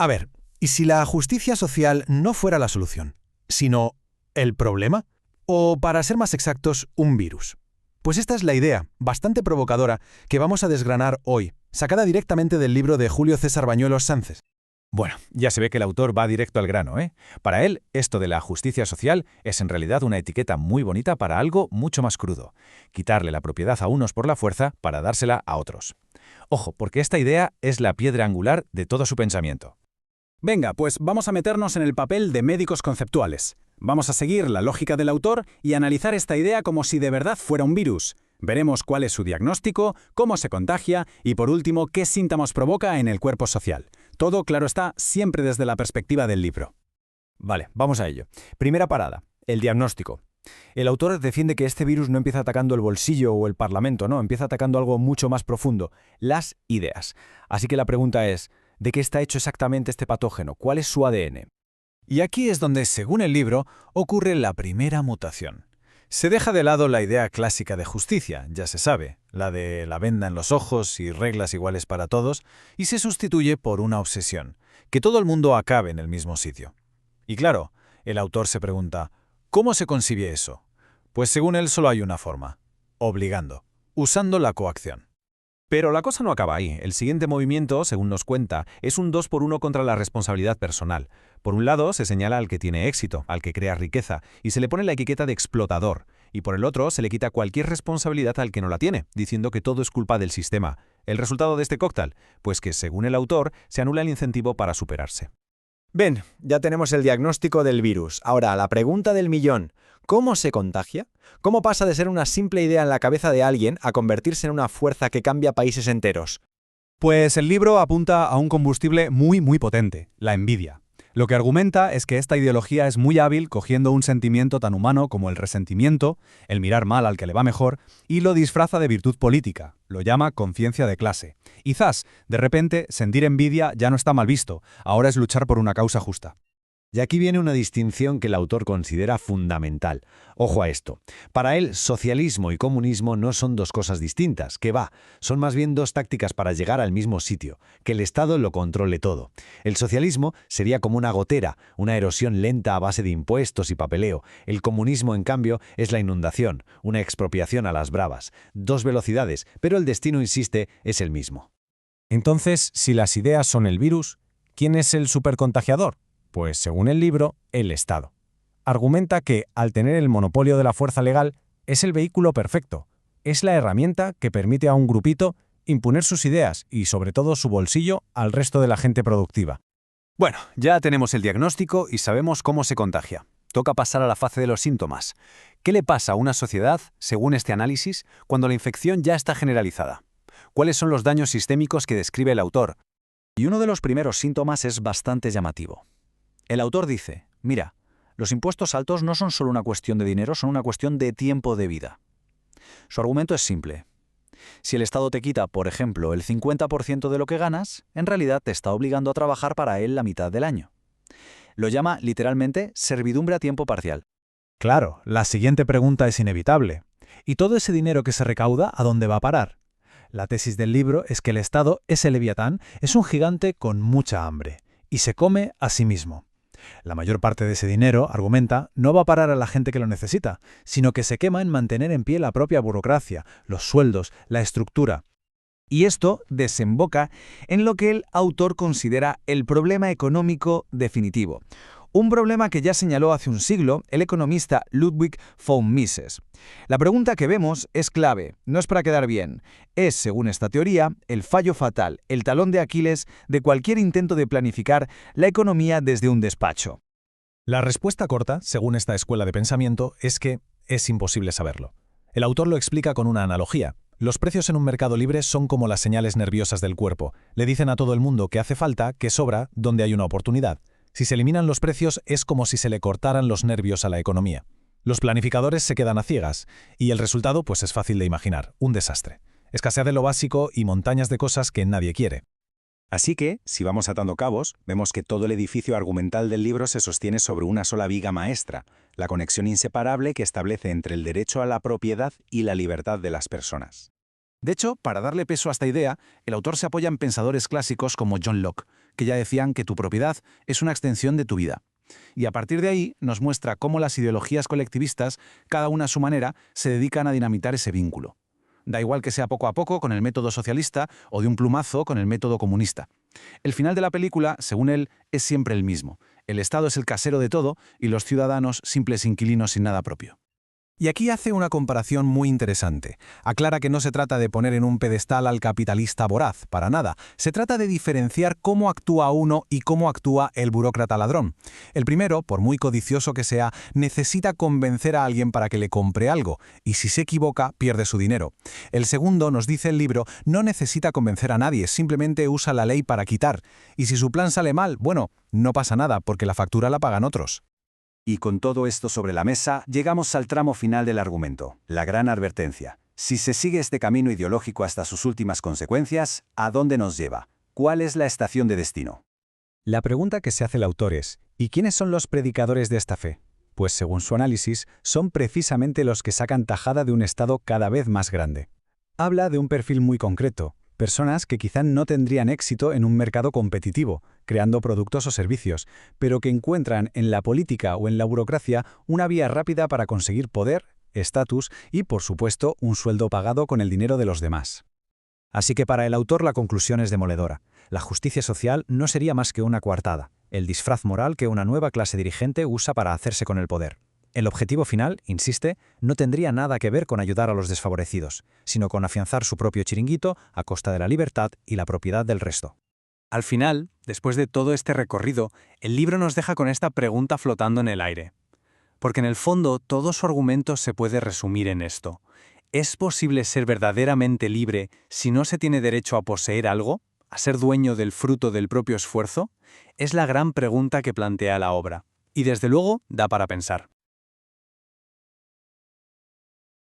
A ver, ¿y si la justicia social no fuera la solución, sino el problema? O, para ser más exactos, un virus. Pues esta es la idea, bastante provocadora, que vamos a desgranar hoy, sacada directamente del libro de Julio César Bañuelos Sánchez. Bueno, ya se ve que el autor va directo al grano, ¿eh? Para él, esto de la justicia social es en realidad una etiqueta muy bonita para algo mucho más crudo: quitarle la propiedad a unos por la fuerza para dársela a otros. Ojo, porque esta idea es la piedra angular de todo su pensamiento. Venga, pues vamos a meternos en el papel de médicos conceptuales. Vamos a seguir la lógica del autor y analizar esta idea como si de verdad fuera un virus. Veremos cuál es su diagnóstico, cómo se contagia y, por último, qué síntomas provoca en el cuerpo social. Todo, claro está, siempre desde la perspectiva del libro. Vale, vamos a ello. Primera parada, el diagnóstico. El autor defiende que este virus no empieza atacando el bolsillo o el parlamento, no, empieza atacando algo mucho más profundo: las ideas. Así que la pregunta es, ¿de qué está hecho exactamente este patógeno? ¿Cuál es su ADN? Y aquí es donde, según el libro, ocurre la primera mutación. Se deja de lado la idea clásica de justicia, ya se sabe, la de la venda en los ojos y reglas iguales para todos, y se sustituye por una obsesión: que todo el mundo acabe en el mismo sitio. Y claro, el autor se pregunta, ¿cómo se concibe eso? Pues según él solo hay una forma: obligando, usando la coacción. Pero la cosa no acaba ahí. El siguiente movimiento, según nos cuenta, es un 2 por 1 contra la responsabilidad personal. Por un lado, se señala al que tiene éxito, al que crea riqueza, y se le pone la etiqueta de explotador. Y por el otro, se le quita cualquier responsabilidad al que no la tiene, diciendo que todo es culpa del sistema. ¿El resultado de este cóctel? Pues que, según el autor, se anula el incentivo para superarse. Bien, ya tenemos el diagnóstico del virus. Ahora, la pregunta del millón: ¿cómo se contagia? ¿Cómo pasa de ser una simple idea en la cabeza de alguien a convertirse en una fuerza que cambia países enteros? Pues el libro apunta a un combustible muy potente: la envidia. Lo que argumenta es que esta ideología es muy hábil cogiendo un sentimiento tan humano como el resentimiento, el mirar mal al que le va mejor, y lo disfraza de virtud política, lo llama conciencia de clase. Y zas, de repente, sentir envidia ya no está mal visto, ahora es luchar por una causa justa. Y aquí viene una distinción que el autor considera fundamental. Ojo a esto. Para él, socialismo y comunismo no son dos cosas distintas, que va, son más bien dos tácticas para llegar al mismo sitio: que el Estado lo controle todo. El socialismo sería como una gotera, una erosión lenta a base de impuestos y papeleo. El comunismo, en cambio, es la inundación, una expropiación a las bravas. Dos velocidades, pero el destino, insiste, es el mismo. Entonces, si las ideas son el virus, ¿quién es el supercontagiador? Pues, según el libro, el Estado. Argumenta que, al tener el monopolio de la fuerza legal, es el vehículo perfecto. Es la herramienta que permite a un grupito imponer sus ideas y, sobre todo, su bolsillo al resto de la gente productiva. Bueno, ya tenemos el diagnóstico y sabemos cómo se contagia. Toca pasar a la fase de los síntomas. ¿Qué le pasa a una sociedad, según este análisis, cuando la infección ya está generalizada? ¿Cuáles son los daños sistémicos que describe el autor? Y uno de los primeros síntomas es bastante llamativo. El autor dice, mira, los impuestos altos no son solo una cuestión de dinero, son una cuestión de tiempo de vida. Su argumento es simple. Si el Estado te quita, por ejemplo, el 50% de lo que ganas, en realidad te está obligando a trabajar para él la mitad del año. Lo llama literalmente servidumbre a tiempo parcial. Claro, la siguiente pregunta es inevitable. ¿Y todo ese dinero que se recauda, a dónde va a parar? La tesis del libro es que el Estado, ese leviatán, es un gigante con mucha hambre, y se come a sí mismo. La mayor parte de ese dinero, argumenta, no va a parar a la gente que lo necesita, sino que se quema en mantener en pie la propia burocracia, los sueldos, la estructura. Y esto desemboca en lo que el autor considera el problema económico definitivo. Un problema que ya señaló hace un siglo el economista Ludwig von Mises. La pregunta que vemos es clave, no es para quedar bien. Es, según esta teoría, el fallo fatal, el talón de Aquiles de cualquier intento de planificar la economía desde un despacho. La respuesta corta, según esta escuela de pensamiento, es que es imposible saberlo. El autor lo explica con una analogía. Los precios en un mercado libre son como las señales nerviosas del cuerpo. Le dicen a todo el mundo que hace falta, que sobra, donde hay una oportunidad. Si se eliminan los precios, es como si se le cortaran los nervios a la economía. Los planificadores se quedan a ciegas, y el resultado pues es fácil de imaginar: un desastre. Escasea de lo básico y montañas de cosas que nadie quiere. Así que, si vamos atando cabos, vemos que todo el edificio argumental del libro se sostiene sobre una sola viga maestra: la conexión inseparable que establece entre el derecho a la propiedad y la libertad de las personas. De hecho, para darle peso a esta idea, el autor se apoya en pensadores clásicos como John Locke, que ya decían que tu propiedad es una extensión de tu vida. Y a partir de ahí nos muestra cómo las ideologías colectivistas, cada una a su manera, se dedican a dinamitar ese vínculo. Da igual que sea poco a poco con el método socialista o de un plumazo con el método comunista. El final de la película, según él, es siempre el mismo. El Estado es el casero de todo y los ciudadanos simples inquilinos sin nada propio. Y aquí hace una comparación muy interesante. Aclara que no se trata de poner en un pedestal al capitalista voraz, para nada. Se trata de diferenciar cómo actúa uno y cómo actúa el burócrata ladrón. El primero, por muy codicioso que sea, necesita convencer a alguien para que le compre algo, y si se equivoca, pierde su dinero. El segundo, nos dice el libro, no necesita convencer a nadie, simplemente usa la ley para quitar. Y si su plan sale mal, bueno, no pasa nada, porque la factura la pagan otros. Y con todo esto sobre la mesa, llegamos al tramo final del argumento, la gran advertencia. Si se sigue este camino ideológico hasta sus últimas consecuencias, ¿a dónde nos lleva? ¿Cuál es la estación de destino? La pregunta que se hace el autor es, ¿y quiénes son los predicadores de esta fe? Pues según su análisis, son precisamente los que sacan tajada de un Estado cada vez más grande. Habla de un perfil muy concreto, personas que quizá no tendrían éxito en un mercado competitivo, creando productos o servicios, pero que encuentran en la política o en la burocracia una vía rápida para conseguir poder, estatus y, por supuesto, un sueldo pagado con el dinero de los demás. Así que para el autor la conclusión es demoledora. La justicia social no sería más que una coartada, el disfraz moral que una nueva clase dirigente usa para hacerse con el poder. El objetivo final, insiste, no tendría nada que ver con ayudar a los desfavorecidos, sino con afianzar su propio chiringuito a costa de la libertad y la propiedad del resto. Al final, después de todo este recorrido, el libro nos deja con esta pregunta flotando en el aire. Porque en el fondo todo su argumento se puede resumir en esto. ¿Es posible ser verdaderamente libre si no se tiene derecho a poseer algo? ¿A ser dueño del fruto del propio esfuerzo? Es la gran pregunta que plantea la obra. Y desde luego da para pensar.